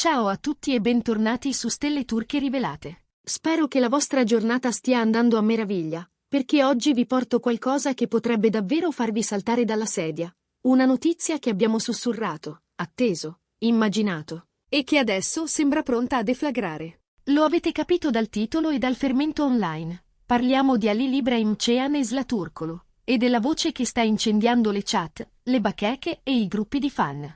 Ciao a tutti e bentornati su Stelle Turche Rivelate. Spero che la vostra giornata stia andando a meraviglia, perché oggi vi porto qualcosa che potrebbe davvero farvi saltare dalla sedia. Una notizia che abbiamo sussurrato, atteso, immaginato, e che adesso sembra pronta a deflagrare. Lo avete capito dal titolo e dal fermento online. Parliamo di Halil İbrahim Ceyhan e Zlaturkoglu, e della voce che sta incendiando le chat, le bacheche e i gruppi di fan.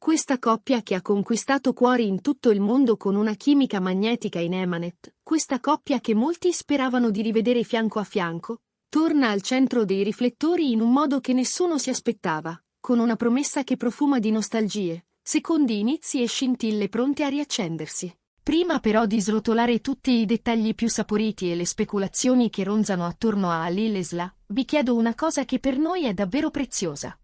Questa coppia che ha conquistato cuori in tutto il mondo con una chimica magnetica in Emanet, questa coppia che molti speravano di rivedere fianco a fianco, torna al centro dei riflettori in un modo che nessuno si aspettava, con una promessa che profuma di nostalgie, secondi inizi e scintille pronte a riaccendersi. Prima però di srotolare tutti i dettagli più saporiti e le speculazioni che ronzano attorno a Halil e Zla, vi chiedo una cosa che per noi è davvero preziosa.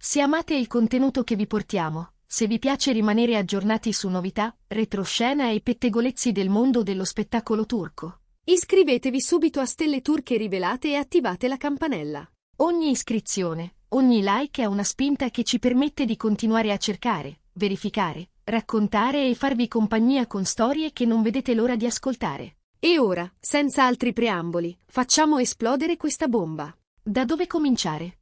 Se amate il contenuto che vi portiamo, se vi piace rimanere aggiornati su novità, retroscena e pettegolezzi del mondo dello spettacolo turco, iscrivetevi subito a Stelle Turche Rivelate e attivate la campanella. Ogni iscrizione, ogni like è una spinta che ci permette di continuare a cercare, verificare, raccontare e farvi compagnia con storie che non vedete l'ora di ascoltare. E ora, senza altri preamboli, facciamo esplodere questa bomba. Da dove cominciare?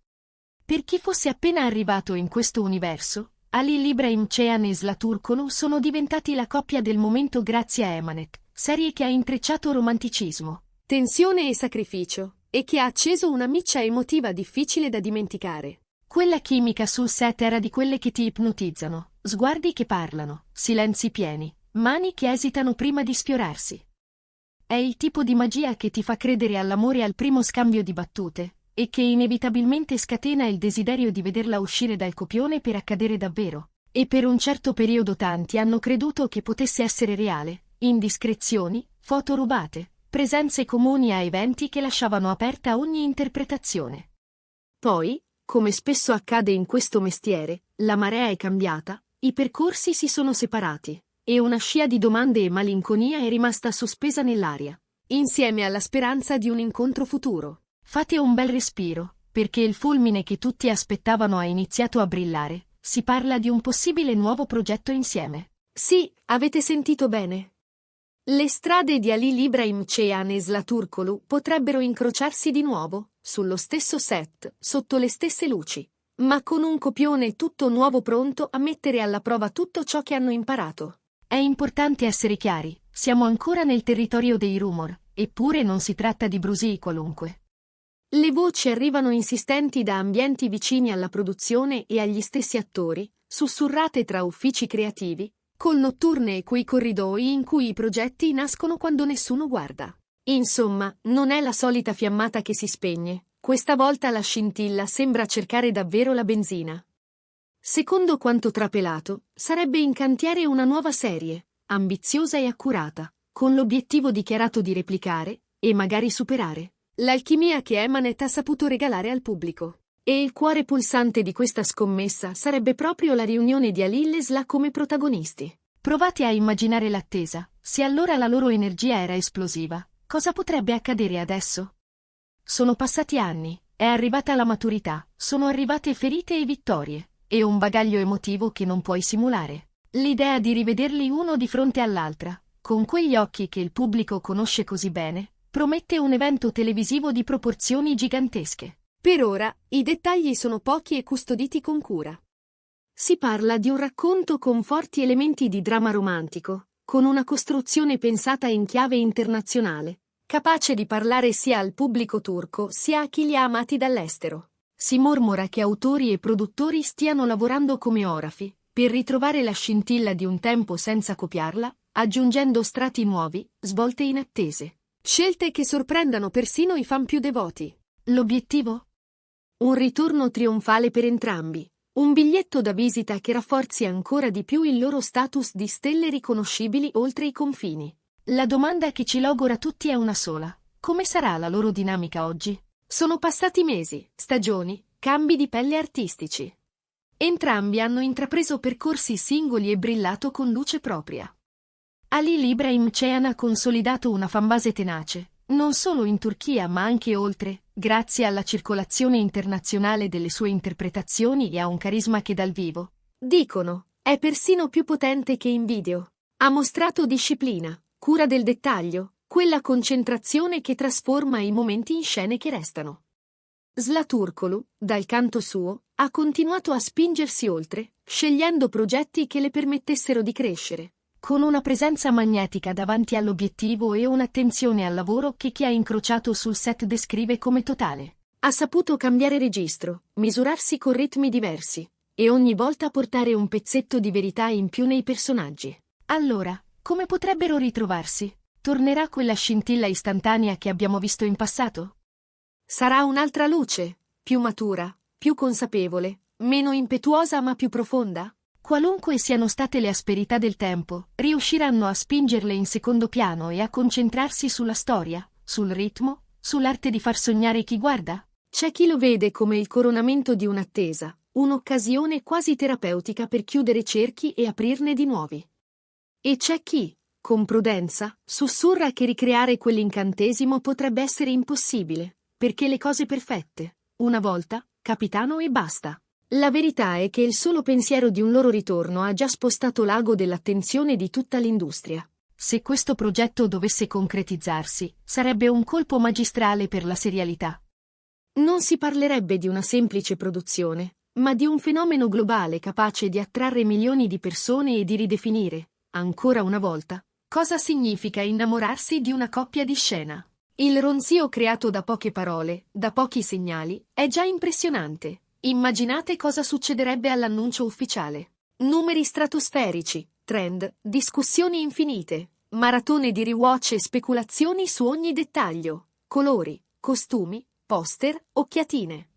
Per chi fosse appena arrivato in questo universo, Halil İbrahim Ceyhan e Zlaturkoglu sono diventati la coppia del momento grazie a Emanet, serie che ha intrecciato romanticismo, tensione e sacrificio, e che ha acceso una miccia emotiva difficile da dimenticare. Quella chimica sul set era di quelle che ti ipnotizzano, sguardi che parlano, silenzi pieni, mani che esitano prima di sfiorarsi. È il tipo di magia che ti fa credere all'amore al primo scambio di battute, e che inevitabilmente scatena il desiderio di vederla uscire dal copione per accadere davvero. E per un certo periodo tanti hanno creduto che potesse essere reale, indiscrezioni, foto rubate, presenze comuni a eventi che lasciavano aperta ogni interpretazione. Poi, come spesso accade in questo mestiere, la marea è cambiata, i percorsi si sono separati, e una scia di domande e malinconia è rimasta sospesa nell'aria, insieme alla speranza di un incontro futuro. Fate un bel respiro, perché il fulmine che tutti aspettavano ha iniziato a brillare. Si parla di un possibile nuovo progetto insieme. Sì, avete sentito bene. Le strade di Halil İbrahim Ceyhan e Zlaturkoglu potrebbero incrociarsi di nuovo, sullo stesso set, sotto le stesse luci, ma con un copione tutto nuovo pronto a mettere alla prova tutto ciò che hanno imparato. È importante essere chiari, siamo ancora nel territorio dei rumor, eppure non si tratta di brusii qualunque. Le voci arrivano insistenti da ambienti vicini alla produzione e agli stessi attori, sussurrate tra uffici creativi, con notturne e quei corridoi in cui i progetti nascono quando nessuno guarda. Insomma, non è la solita fiammata che si spegne, questa volta la scintilla sembra cercare davvero la benzina. Secondo quanto trapelato, sarebbe in cantiere una nuova serie, ambiziosa e accurata, con l'obiettivo dichiarato di replicare, e magari superare, l'alchimia che Emanet ha saputo regalare al pubblico. E il cuore pulsante di questa scommessa sarebbe proprio la riunione di Halil e Zla come protagonisti. Provate a immaginare l'attesa, se allora la loro energia era esplosiva, cosa potrebbe accadere adesso? Sono passati anni, è arrivata la maturità, sono arrivate ferite e vittorie, e un bagaglio emotivo che non puoi simulare. L'idea di rivederli uno di fronte all'altra, con quegli occhi che il pubblico conosce così bene, promette un evento televisivo di proporzioni gigantesche. Per ora, i dettagli sono pochi e custoditi con cura. Si parla di un racconto con forti elementi di dramma romantico, con una costruzione pensata in chiave internazionale, capace di parlare sia al pubblico turco sia a chi li ha amati dall'estero. Si mormora che autori e produttori stiano lavorando come orafi, per ritrovare la scintilla di un tempo senza copiarla, aggiungendo strati nuovi, svolte inattese. Scelte che sorprendano persino i fan più devoti. L'obiettivo? Un ritorno trionfale per entrambi, un biglietto da visita che rafforzi ancora di più il loro status di stelle riconoscibili oltre i confini. La domanda che ci logora tutti è una sola: come sarà la loro dinamica oggi? Sono passati mesi, stagioni, cambi di pelle artistici. Entrambi hanno intrapreso percorsi singoli e brillato con luce propria. Halil İbrahim Ceyhan ha consolidato una fanbase tenace, non solo in Turchia ma anche oltre, grazie alla circolazione internazionale delle sue interpretazioni e a un carisma che dal vivo, dicono, È persino più potente che in video. Ha mostrato disciplina, cura del dettaglio, quella concentrazione che trasforma i momenti in scene che restano. Zlaturkoglu, dal canto suo, ha continuato a spingersi oltre, scegliendo progetti che le permettessero di crescere, con una presenza magnetica davanti all'obiettivo e un'attenzione al lavoro che chi ha incrociato sul set descrive come totale. Ha saputo cambiare registro, misurarsi con ritmi diversi, e ogni volta portare un pezzetto di verità in più nei personaggi. Allora, come potrebbero ritrovarsi? Tornerà quella scintilla istantanea che abbiamo visto in passato? Sarà un'altra luce, più matura, più consapevole, meno impetuosa ma più profonda? Qualunque siano state le asperità del tempo, riusciranno a spingerle in secondo piano e a concentrarsi sulla storia, sul ritmo, sull'arte di far sognare chi guarda? C'è chi lo vede come il coronamento di un'attesa, un'occasione quasi terapeutica per chiudere cerchi e aprirne di nuovi. E c'è chi, con prudenza, sussurra che ricreare quell'incantesimo potrebbe essere impossibile, perché le cose perfette, una volta, capitano e basta. La verità è che il solo pensiero di un loro ritorno ha già spostato l'ago dell'attenzione di tutta l'industria. Se questo progetto dovesse concretizzarsi, sarebbe un colpo magistrale per la serialità. Non si parlerebbe di una semplice produzione, ma di un fenomeno globale capace di attrarre milioni di persone e di ridefinire, ancora una volta, cosa significa innamorarsi di una coppia di scena. Il ronzio creato da poche parole, da pochi segnali, è già impressionante. Immaginate cosa succederebbe all'annuncio ufficiale. Numeri stratosferici, trend, discussioni infinite, maratone di rewatch e speculazioni su ogni dettaglio, colori, costumi, poster, occhiatine.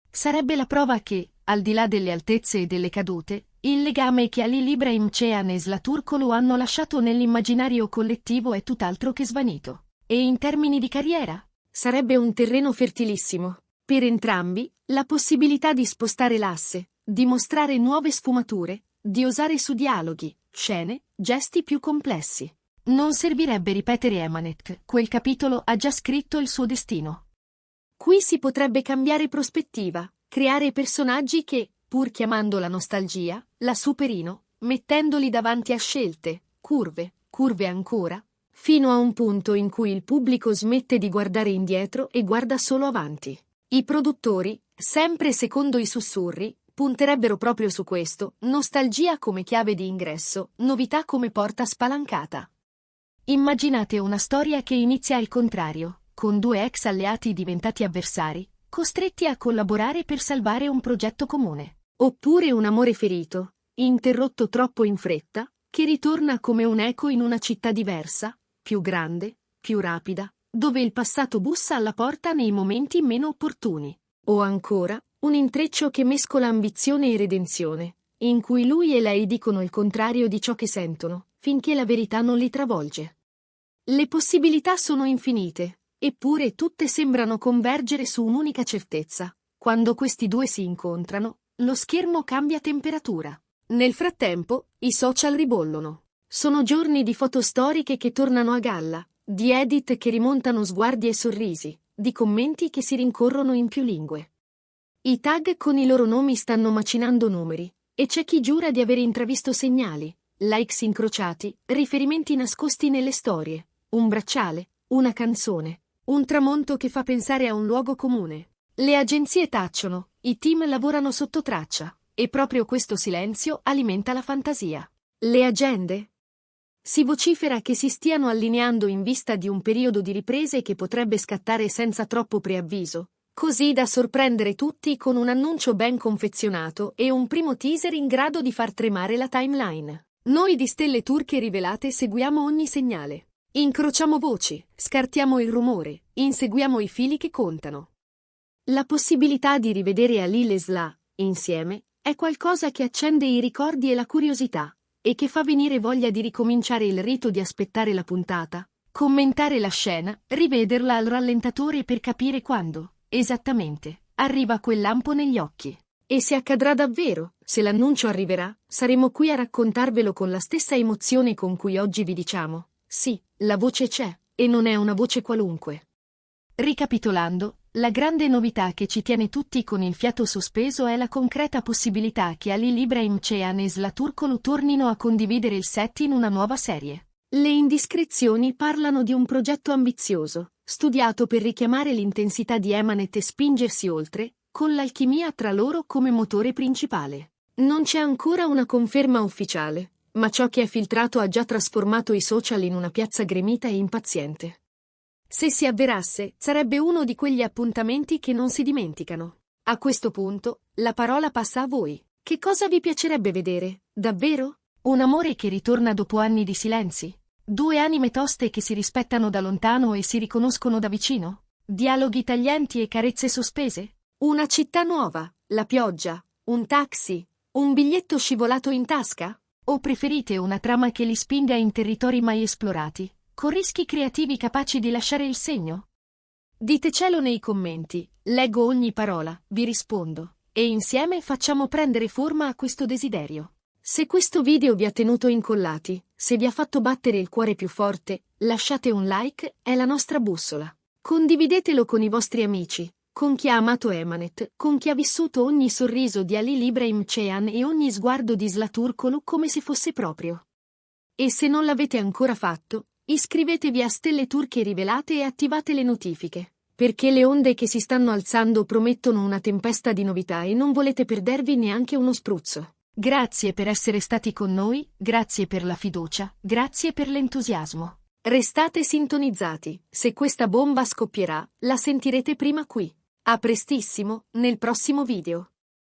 Sarebbe la prova che, al di là delle altezze e delle cadute, il legame che Ali Ibrahim Cehan e Zlaturkoglu hanno lasciato nell'immaginario collettivo è tutt'altro che svanito. E in termini di carriera? Sarebbe un terreno fertilissimo. Per entrambi, la possibilità di spostare l'asse, di mostrare nuove sfumature, di osare su dialoghi, scene, gesti più complessi. Non servirebbe ripetere Emanet, quel capitolo ha già scritto il suo destino. Qui si potrebbe cambiare prospettiva, creare personaggi che, pur chiamando la nostalgia, la superino, mettendoli davanti a scelte, curve ancora, fino a un punto in cui il pubblico smette di guardare indietro e guarda solo avanti. I produttori, sempre secondo i sussurri, punterebbero proprio su questo, nostalgia come chiave di ingresso, novità come porta spalancata. Immaginate una storia che inizia al contrario, con due ex alleati diventati avversari, costretti a collaborare per salvare un progetto comune. Oppure un amore ferito, interrotto troppo in fretta, che ritorna come un eco in una città diversa, più grande, più rapida, dove il passato bussa alla porta nei momenti meno opportuni. O ancora, un intreccio che mescola ambizione e redenzione, in cui lui e lei dicono il contrario di ciò che sentono, finché la verità non li travolge. Le possibilità sono infinite, eppure tutte sembrano convergere su un'unica certezza. Quando questi due si incontrano, lo schermo cambia temperatura. Nel frattempo, i social ribollono. Sono giorni di foto storiche che tornano a galla, di edit che rimontano sguardi e sorrisi, di commenti che si rincorrono in più lingue. I tag con i loro nomi stanno macinando numeri, e c'è chi giura di aver intravisto segnali, likes incrociati, riferimenti nascosti nelle storie, un bracciale, una canzone, un tramonto che fa pensare a un luogo comune. Le agenzie tacciono, i team lavorano sotto traccia, e proprio questo silenzio alimenta la fantasia. Le agende? Si vocifera che si stiano allineando in vista di un periodo di riprese che potrebbe scattare senza troppo preavviso, così da sorprendere tutti con un annuncio ben confezionato e un primo teaser in grado di far tremare la timeline. Noi di Stelle Turche Rivelate seguiamo ogni segnale. Incrociamo voci, scartiamo il rumore, inseguiamo i fili che contano. La possibilità di rivedere Ali e Zla, insieme, è qualcosa che accende i ricordi e la curiosità, e che fa venire voglia di ricominciare il rito di aspettare la puntata, commentare la scena, rivederla al rallentatore per capire quando, esattamente, arriva quel lampo negli occhi. E se accadrà davvero, se l'annuncio arriverà, saremo qui a raccontarvelo con la stessa emozione con cui oggi vi diciamo, sì, la voce c'è, e non è una voce qualunque. Ricapitolando, La grande novità che ci tiene tutti con il fiato sospeso è la concreta possibilità che Ali Ibrahim Cehan e Zlaturkoglu tornino a condividere il set in una nuova serie. Le indiscrezioni parlano di un progetto ambizioso, studiato per richiamare l'intensità di Emanet e spingersi oltre, con l'alchimia tra loro come motore principale. Non c'è ancora una conferma ufficiale, ma ciò che è filtrato ha già trasformato i social in una piazza gremita e impaziente. Se si avverasse, sarebbe uno di quegli appuntamenti che non si dimenticano. A questo punto, la parola passa a voi. Che cosa vi piacerebbe vedere, davvero? Un amore che ritorna dopo anni di silenzi? Due anime toste che si rispettano da lontano e si riconoscono da vicino? Dialoghi taglienti e carezze sospese? Una città nuova, la pioggia, un taxi, un biglietto scivolato in tasca? O preferite una trama che li spinga in territori mai esplorati, con rischi creativi capaci di lasciare il segno? Ditecelo nei commenti, leggo ogni parola, vi rispondo, e insieme facciamo prendere forma a questo desiderio. Se questo video vi ha tenuto incollati, se vi ha fatto battere il cuore più forte, lasciate un like, è la nostra bussola. Condividetelo con i vostri amici, con chi ha amato Emanet, con chi ha vissuto ogni sorriso di Ali Ibrahim Cehan e ogni sguardo di Zlaturkoglu come se fosse proprio. E se non l'avete ancora fatto, iscrivetevi a Stelle Turche Rivelate e attivate le notifiche, perché le onde che si stanno alzando promettono una tempesta di novità e non volete perdervi neanche uno spruzzo. Grazie per essere stati con noi, grazie per la fiducia, grazie per l'entusiasmo. Restate sintonizzati, se questa bomba scoppierà, la sentirete prima qui. A prestissimo, nel prossimo video.